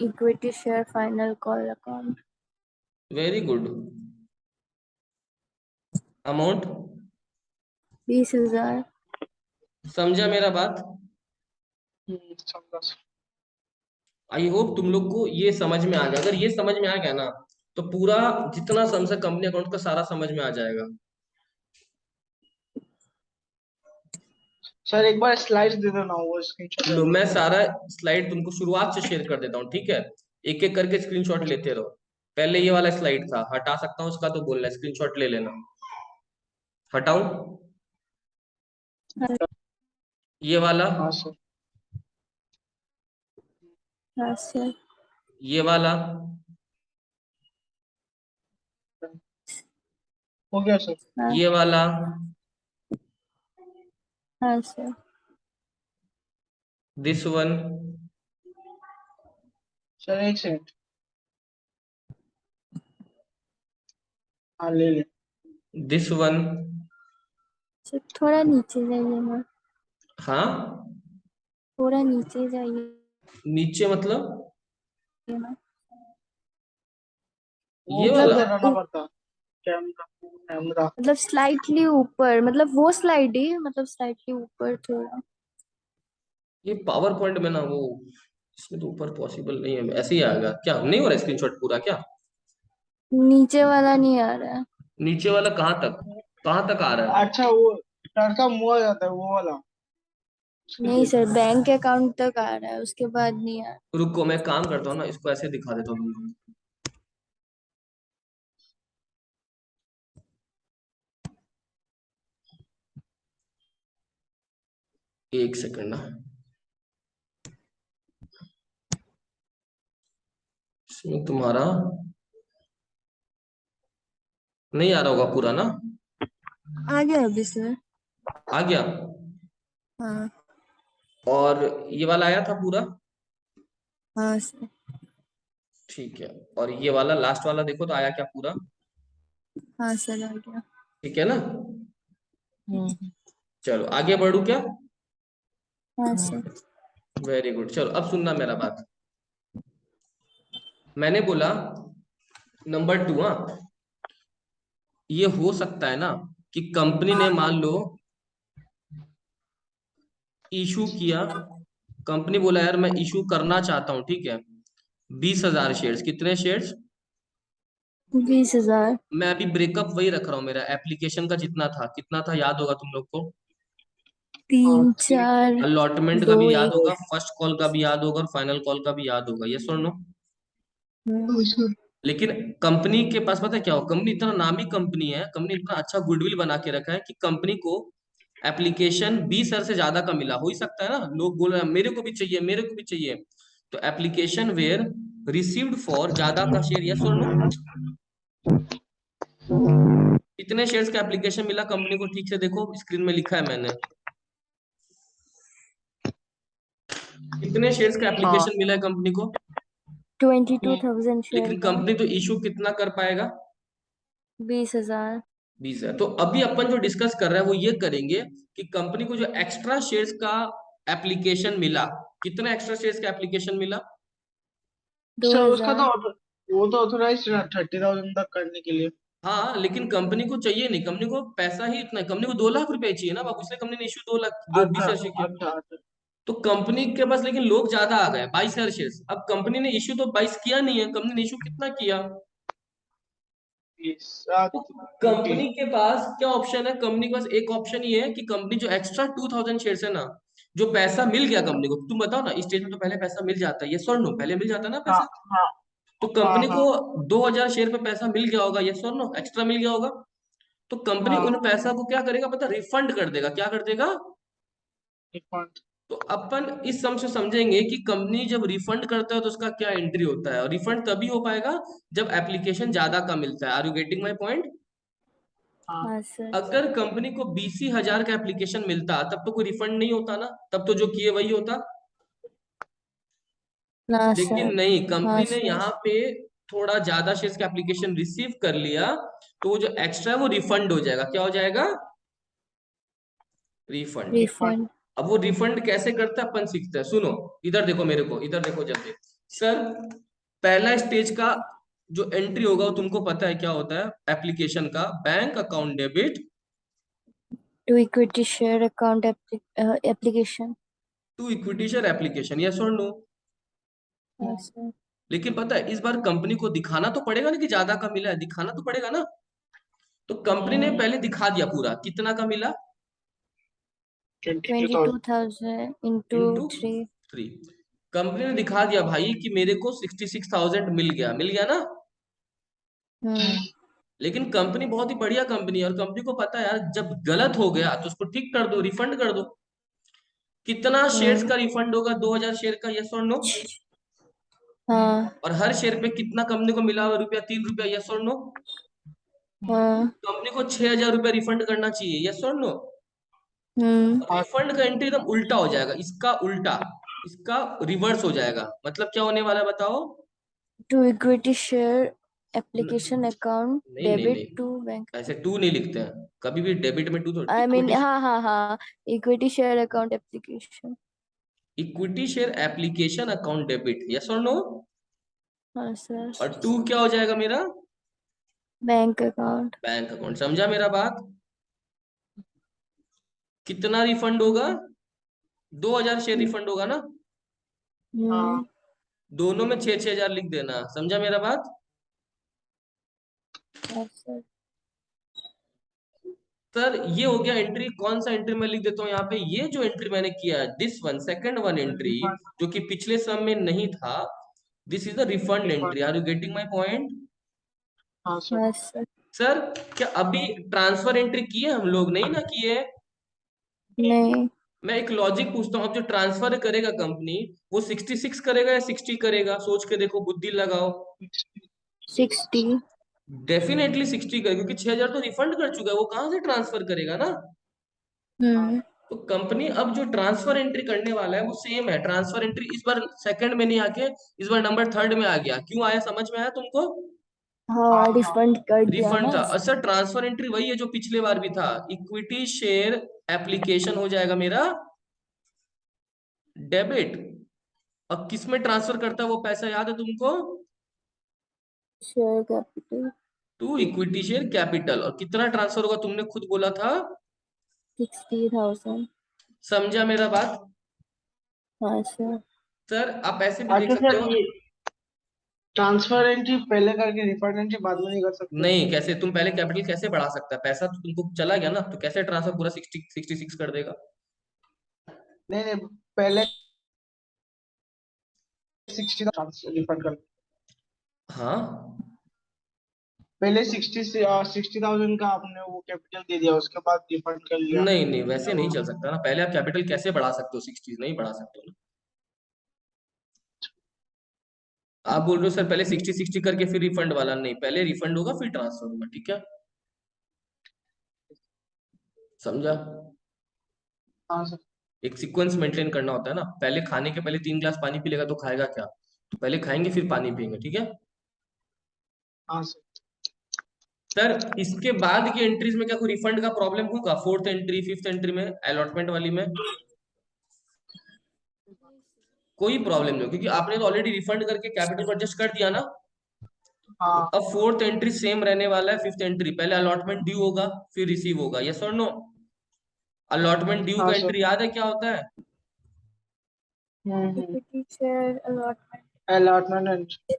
Speaker 3: equity share final call account.
Speaker 1: Very good. Amount?
Speaker 3: 20,000।
Speaker 1: समझा मेरा बात?
Speaker 2: समझा सर।
Speaker 1: आई होप तुम लोग को ये समझ में आ गया। अगर ये समझ में आ गया ना, तो पूरा जितना समझ कंपनी अकाउंट का सारा समझ में आ जाएगा।
Speaker 2: सर एक बार स्लाइड्स दे दो ना, वो स्क्रीनशॉट
Speaker 1: लो,
Speaker 2: वाली।
Speaker 1: मैं सारा स्लाइड तुमको शुरुआत से शेयर कर देता हूँ, ठीक है? एक एक करके स्क्रीनशॉट लेते रहो। पहले ये वाला स्लाइड था, हटा सकता हूँ उसका तो बोलना, स्क्रीनशॉट ले लेना। हटाऊं?
Speaker 3: हाँ।
Speaker 1: ये वाला?
Speaker 2: हाँ सर।
Speaker 3: हाँ सर।
Speaker 1: ये वाला?
Speaker 2: हो गया सर।
Speaker 3: हाँ।
Speaker 1: ये वाला?
Speaker 3: हाँ सर।
Speaker 1: This one?
Speaker 2: सर एक सेकंड। हाँ ले ले।
Speaker 1: This one?
Speaker 3: सर थोड़ा नीचे जाइए ना।
Speaker 1: हाँ।
Speaker 3: थोड़ा नीचे जाइए
Speaker 1: नीचे मतलब?
Speaker 3: ना।
Speaker 2: वो
Speaker 1: ये
Speaker 2: ऊपर
Speaker 1: वाला?
Speaker 2: करना पड़ता। कैमरा। कैमरा।
Speaker 3: मतलब स्लाइटली ऊपर, मतलब वो स्लाइड ही, मतलब स्लाइटली ऊपर थोड़ा।
Speaker 1: ये पावर पॉइंट में ना, वो इसमें तो ऊपर पॉसिबल नहीं है, ऐसे ही आएगा क्या? नहीं हो रहा स्क्रीनशॉट पूरा क्या?
Speaker 3: नीचे वाला नहीं आ रहा है।
Speaker 1: नीचे वाला कहाँ तक? कहाँ तक आ रहा है?
Speaker 2: अच्छा, वो लड़का मुआ जाता है वो वाला। उसके
Speaker 3: नहीं
Speaker 2: लिए।
Speaker 3: सर, बैंक अकाउंट तक आ रहा है, उसके बाद नहीं आ रहा।
Speaker 1: रुको, मैं काम करता हूँ ना, इसको ऐसे दिखा देता हूँ तुमको। एक सेकंड ना। इसमें तुम्हारा नहीं आ रहा होगा पूरा ना?
Speaker 3: आ गया अभी सर।
Speaker 1: आ गया।
Speaker 3: हाँ।
Speaker 1: और ये वाला आया था पूरा?
Speaker 3: हाँ सर।
Speaker 1: ठीक है। और ये वाला लास्ट वाला देखो तो आया क्या पूरा?
Speaker 3: हाँ सर आ गया।
Speaker 1: ठीक है ना?
Speaker 3: हम्म।
Speaker 1: चलो आगे बढ़ू क्या?
Speaker 3: हाँ सर।
Speaker 1: Very good. चलो अब सुनना मेरा बात। मैंने बोला नंबर 2। हाँ, ये हो सकता है ना कि कंपनी ने मान लो इशू किया। कंपनी बोला यार मैं इशू करना चाहता हूँ, ठीक है, 20,000 शेयर्स। कितने शेयर्स?
Speaker 3: 20,000।
Speaker 1: मैं अभी ब्रेकअप वही रख रहा हूँ, मेरा एप्लीकेशन का जितना था, कितना था याद होगा तुम लोग को?
Speaker 3: 3 4
Speaker 1: अलॉटमेंट का
Speaker 3: 2
Speaker 1: भी याद
Speaker 3: 1।
Speaker 1: होगा, फर्स्ट कॉल का भी याद होगा, और फाइनल कॉल का भी याद होगा, यस और नो? लेकिन कंपनी के पास पता है क्या हो, कंपनी इतना नामी कंपनी है, कंपनी इतना अच्छा गुडविल बना के रखा है कि कंपनी को एप्लीकेशन 20,000 से ज्यादा का मिला। हो ही सकता है ना, लोग बोल रहे हैं मेरे को भी चाहिए, मेरे को भी चाहिए। तो एप्लीकेशन वेयर रिसीव्ड फॉर ज्यादा का शेयर, यस और नो? कितने शेयर्स का एप्लीकेशन मिला कंपनी को? ठीक से देखो, स्क्रीन में लिखा है मैंने। कितने शेयर्स का
Speaker 2: हाँ
Speaker 1: एप्लीकेशन मिला है कंपनी को?
Speaker 3: 22,000 शेयर
Speaker 1: लेकिन
Speaker 3: का।
Speaker 1: कंपनी तो इशू कितना कर पाएगा?
Speaker 3: 20,000।
Speaker 1: 20 है। तो अभी अपन जो डिस्कस कर रहे हैं वो ये करेंगे कि कंपनी को जो एक्स्ट्रा शेयर्स का एप्लीकेशन मिला, कितना एक्स्ट्रा शेयर्स का एप्लीकेशन मिला?
Speaker 3: दो
Speaker 2: सर, उसका तो
Speaker 3: हजार
Speaker 2: वो तो ऑथोराइज 30,000 तक करने के लिए।
Speaker 1: हाँ, लेकिन कंपनी को चाहिए नहीं, कंपनी को पैसा ही इतना है, कंपनी को 2 लाख रुपए चाहिए ना बाबू, इसलिए कंपनी ने इशू 2 लाख, दो बीस
Speaker 2: अच्छा
Speaker 1: हजार शेयर किया।
Speaker 2: अच्छा अच्छा।
Speaker 1: तो कंपनी के पास लेकिन लोग ज्यादा आ गए, 22,000 शेयर्स। अब कंपनी ने इशू तो 22 किया नहीं है, कंपनी ने इशू कितना किया? तो
Speaker 2: 20।
Speaker 1: कंपनी के पास क्या ऑप्शन है? कंपनी के पास एक ऑप्शन ये है कि कंपनी जो एक्स्ट्रा 2,000 शेयर्स है ना, जो पैसा मिल गया कंपनी को, तुम बताओ ना, इस स्टेज में तो पहले पैसा मिल जाता है, यस और नो? पहले मिल जाता है ना
Speaker 2: हाँ
Speaker 1: पैसा?
Speaker 2: हाँ
Speaker 1: तो
Speaker 2: हाँ
Speaker 1: कंपनी
Speaker 2: हाँ
Speaker 1: को 2,000 शेयर पे पैसा मिल गया होगा, यस और नो? एक्स्ट्रा मिल गया होगा। तो कंपनी
Speaker 2: हाँ।
Speaker 1: उन पैसा को क्या करेगा पता? रिफंड कर देगा। क्या कर देगा?
Speaker 2: रिफंड।
Speaker 1: तो अपन इस सम से समझेंगे कि कंपनी जब रिफंड करता है तो उसका क्या एंट्री होता है, और रिफंड तभी हो पाएगा जब एप्लीकेशन ज्यादा का मिलता है। Are you getting my point?
Speaker 2: हाँ
Speaker 3: हाँ सर।
Speaker 1: अगर कंपनी को 20,000 का एप्लीकेशन मिलता तब तो कोई रिफंड नहीं होता ना, तब तो जो किए वही होता।
Speaker 3: हाँ
Speaker 1: लेकिन
Speaker 3: सर।
Speaker 1: नहीं,
Speaker 3: हाँ
Speaker 1: कंपनी ने
Speaker 3: सर।
Speaker 1: यहाँ पे थोड़ा ज्यादा शेयर्स का एप्लीकेशन रिसीव कर लिया, तो वो जो एक्स्ट्रा है वो रिफंड हो जाएगा। क्या हो जाएगा? रिफंड।
Speaker 2: रिफंड।
Speaker 3: रिफंड।
Speaker 1: अब वो रिफंड कैसे करता है अपन सीखते हैं, सुनो। इधर देखो मेरे को, इधर देखो जल्दी। सर, पहला स्टेज का जो एंट्री होगा वो तुमको पता है क्या होता है एप्लीकेशन का? Bank account debit
Speaker 3: to equity share account application.
Speaker 1: To equity share application, yes और नो?
Speaker 3: हाँ सर।
Speaker 1: लेकिन पता है इस बार कंपनी को दिखाना तो पड़ेगा ना कि ज्यादा का मिला है, दिखाना तो पड़ेगा ना। तो कंपनी ने पहले दिखा दिया पूरा कितना का मिला,
Speaker 2: 22,000।
Speaker 3: 22,000 इंटू
Speaker 1: इंटू
Speaker 3: 3।
Speaker 1: 3। कंपनी ने दिखा दिया भाई कि मेरे को 66,000 मिल गया, मिल गया ना।
Speaker 3: हम्म।
Speaker 1: लेकिन कंपनी बहुत ही बढ़िया कंपनी है, और कंपनी को पता है यार जब गलत हो गया तो उसको ठीक कर दो, रिफंड कर दो। कितना शेयर्स
Speaker 3: हम्म।
Speaker 1: का रिफंड होगा? 2,000 शेयर का, यस और नो?
Speaker 3: हाँ।
Speaker 1: और हर शेयर पे कितना कंपनी को मिला हुआ रुपया? 3 रुपया, यस और नो?
Speaker 3: हाँ।
Speaker 1: कंपनी को 6,000 रुपया रिफंड करना चाहिए, यस और नो?
Speaker 3: हम्म।
Speaker 1: रिफंड का एंट्री एकदम उल्टा हो जाएगा, इसका उल्टा, इसका रिवर्स हो जाएगा। मतलब क्या होने वाला है बताओ?
Speaker 3: टू इक्विटी शेयर
Speaker 1: न-
Speaker 3: एप्लीकेशन अकाउंट
Speaker 1: नहीं नहीं
Speaker 3: डेबिट
Speaker 1: नहीं,
Speaker 3: टू बैंक।
Speaker 1: ऐसे टू नहीं लिखते हैं कभी भी, डेबिट में टू तो
Speaker 3: आई मीन
Speaker 1: इक्विटी।
Speaker 3: हाँ हाँ हाँ। Equity share account application.
Speaker 1: Equity share application account debit, yes और नो?
Speaker 3: हाँ सर।
Speaker 1: और टू क्या हो जाएगा मेरा?
Speaker 3: Bank account.
Speaker 1: Bank account. समझा मेरा बात? कितना रिफंड होगा? 2,000 शेयर रिफंड होगा ना।
Speaker 3: हम्म।
Speaker 2: हाँ
Speaker 1: दोनों में 6,000 लिख देना। समझा मेरा बात?
Speaker 3: हाँ सर।
Speaker 1: सर ये हो गया एंट्री। कौन सा एंट्री मैं लिख देता हूँ यहाँ पे? ये जो एंट्री मैंने किया है, this one, second one entry,
Speaker 2: refund.
Speaker 1: जो कि पिछले सम में नहीं था, this is the refund
Speaker 2: refund.
Speaker 1: Entry. Are you getting my point?
Speaker 2: हाँ सर।
Speaker 3: हाँ सर।
Speaker 1: सर, क्या अभी ट्रांसफर एंट्री किए हम लोग? नहीं ना किए।
Speaker 3: नहीं।
Speaker 1: मैं एक लॉजिक पूछता हूँ, अब जो ट्रांसफर करेगा कंपनी, वो 66 करेगा या 60 करेगा? सोच के देखो, बुद्धि लगाओ।
Speaker 3: 60।
Speaker 1: डेफिनेटली 60 कर, क्योंकि 6,000 तो रिफंड कर चुका है, वो कहाँ से ट्रांसफर करेगा ना।
Speaker 3: हम्म।
Speaker 1: तो कंपनी अब जो ट्रांसफर एंट्री करने वाला है वो सेम है। ट्रांसफर एंट्री इस बार सेकंड में नहीं आके इस बार नंबर थर्ड में आ गया। क्यों आया, समझ में आया तुमको?
Speaker 3: हाँ, रिफंड कर दिया
Speaker 1: रिफंड
Speaker 3: ना।
Speaker 1: था। अच्छा, ट्रांसफर एंट्री वही है जो पिछले बार भी था। इक्विटी शेयर एप्लीकेशन हो जाएगा मेरा डेबिट। और किस में ट्रांसफर करता है वो पैसा, याद है तुमको?
Speaker 3: Share capital.
Speaker 1: To equity share capital. और कितना ट्रांसफर होगा तुमने खुद बोला था?
Speaker 3: 60,000।
Speaker 1: समझा मेरा बात?
Speaker 3: हाँ सर।
Speaker 1: सर आप ऐसे भी देख
Speaker 2: अच्छा
Speaker 1: सकते
Speaker 2: सर,
Speaker 1: हो।
Speaker 2: ये ट्रांसफर एंट्री पहले करके रिफंड एंट्री बाद में नहीं कर सकते?
Speaker 1: नहीं, कैसे? तुम पहले कैपिटल कैसे बढ़ा सकता है? पैसा तो तुमको चला गया ना, तो कैसे ट्रांसफर पूरा 66 कर देगा?
Speaker 2: नहीं नहीं, पहले 60 रिफंड कर,
Speaker 1: हाँ।
Speaker 2: पहले 60,000 का आपने वो कैपिटल दे दिया, उसके बाद रिफंड कर लिया।
Speaker 1: नहीं नहीं, वैसे नहीं चल सकता ना। पहले आप कैपिटल कैसे बढ़ा सकते हो? 60 नहीं बढ़ा सकते हो ना। आप बोल रहे हो सर पहले 60 करके फिर रिफंड वाला, नहीं, पहले रिफंड होगा फिर ट्रांसफर होगा, ठीक है? समझा?
Speaker 2: हाँ सर।
Speaker 1: एक सीक्वेंस मेंटेन करना होता है ना। पहले खाने के पहले 3 गिलास पानी पी लेगा तो खाएगा क्या? तो पहले खाएंगे फिर पानी पियेंगे, ठीक है?
Speaker 2: हाँ सर।
Speaker 1: सर इसके बाद की एंट्रीज में क्या कोई रिफंड का प्रॉब्लम होगा? फोर्थ एंट्री, फिफ्थ एंट्री में, अलॉटमेंट वाली में कोई प्रॉब्लम नहीं हो, क्योंकि आपने तो ऑलरेडी रिफंड करके कैपिटल को एडजस्ट कर दिया ना। तो
Speaker 2: हाँ
Speaker 1: अब फोर्थ एंट्री सेम रहने वाला है। फिफ्थ एंट्री पहले अलॉटमेंट ड्यू होगा फिर रिसीव होगा, यस और नो? अलॉटमेंट ड्यू
Speaker 2: हाँ
Speaker 1: का
Speaker 2: सर।
Speaker 1: एंट्री याद है क्या होता है?
Speaker 3: Equity share allotment.
Speaker 2: Allotment entry,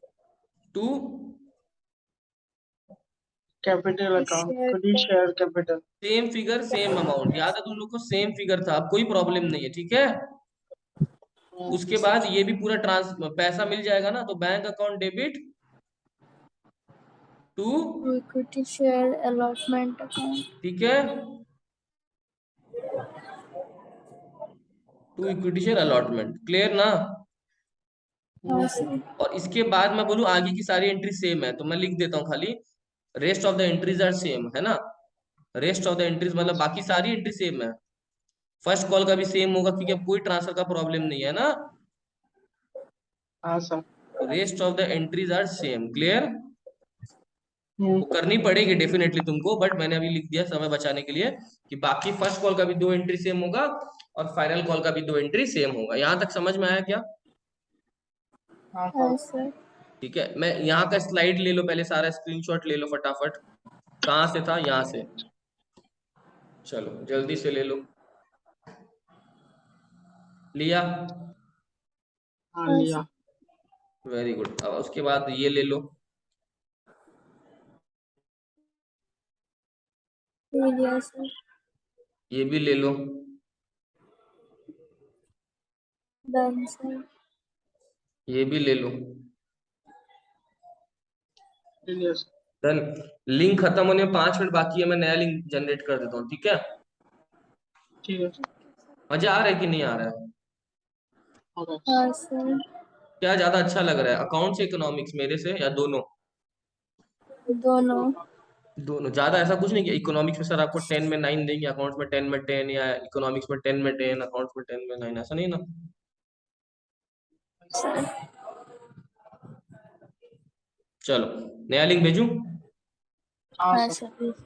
Speaker 1: to
Speaker 2: capital account,
Speaker 3: share
Speaker 2: equity share capital.
Speaker 1: Same figure same amount, याद है तुम लोग को? सेम फिगर था, अब कोई प्रॉब्लम नहीं है, ठीक है? उसके बाद ये भी पूरा ट्रांस पैसा मिल जाएगा ना, तो bank account debit to,
Speaker 3: equity share allotment account.
Speaker 1: ठीक है, to equity share allotment. Clear ना?
Speaker 3: हाँ सर।
Speaker 1: और इसके बाद मैं बोलूं आगे की सारी एंट्री सेम है, तो मैं लिख देता हूँ खाली rest of the entries are same, है ना? रेस्ट ऑफ द एंट्रीज मतलब बाकी सारी एंट्री सेम है। फर्स्ट कॉल का भी सेम होगा क्योंकि अब कोई ट्रांसफर का प्रॉब्लम नहीं है ना।
Speaker 2: हाँ sir.
Speaker 1: Rest of the entries are same. Clear?
Speaker 2: Hmm.
Speaker 1: वो करनी पड़ेगी डेफिनेटली तुमको, बट मैंने अभी लिख दिया समय बचाने के लिए कि बाकी फर्स्ट कॉल का भी 2 एंट्री सेम होगा और फाइनल कॉल का भी 2 एंट्री सेम होगा। यहां तक समझ में आया क्या?
Speaker 2: हाँ
Speaker 3: हाँ
Speaker 2: सर।
Speaker 3: सर।
Speaker 1: ठीक है, मैं यहाँ का स्लाइड ले लो पहले, सारा स्क्रीनशॉट ले लो फटाफट। कहाँ से था? यहाँ से। चलो जल्दी से ले लो। लिया?
Speaker 2: हाँ
Speaker 3: हाँ
Speaker 2: लिया।
Speaker 3: सर।
Speaker 1: Very good. अब उसके बाद ये ले लो।
Speaker 3: ले लिया सर।
Speaker 1: ये भी ले लो।
Speaker 3: Done sir.
Speaker 1: ये भी ले लो।
Speaker 2: ले लिया सर।
Speaker 1: डन। लिंक खत्म होने में 5 मिनट बाकी है, मैं नया लिंक जनरेट कर देता हूँ, ठीक है?
Speaker 2: ठीक है सर।
Speaker 1: मजा आ रहा है कि नहीं आ रहा है?
Speaker 2: ओके।
Speaker 3: हाँ सर।
Speaker 1: क्या ज्यादा अच्छा लग रहा है, अकाउंट्स इकोनॉमिक्स मेरे से, या दोनों?
Speaker 3: दोनों।
Speaker 1: दोनों। ज्यादा ऐसा कुछ नहीं कि इकोनॉमिक्स में सर आपको 10 में 9 देंगे, अकाउंट्स में 10 में 10, या इकोनॉमिक्स में 10 में 10, अकाउंट्स में 10 में 9, ऐसा नहीं ना?
Speaker 3: सर।
Speaker 1: चलो, नया लिंक भेजूं?
Speaker 2: हाँ
Speaker 3: हाँ
Speaker 2: सर।
Speaker 3: सर।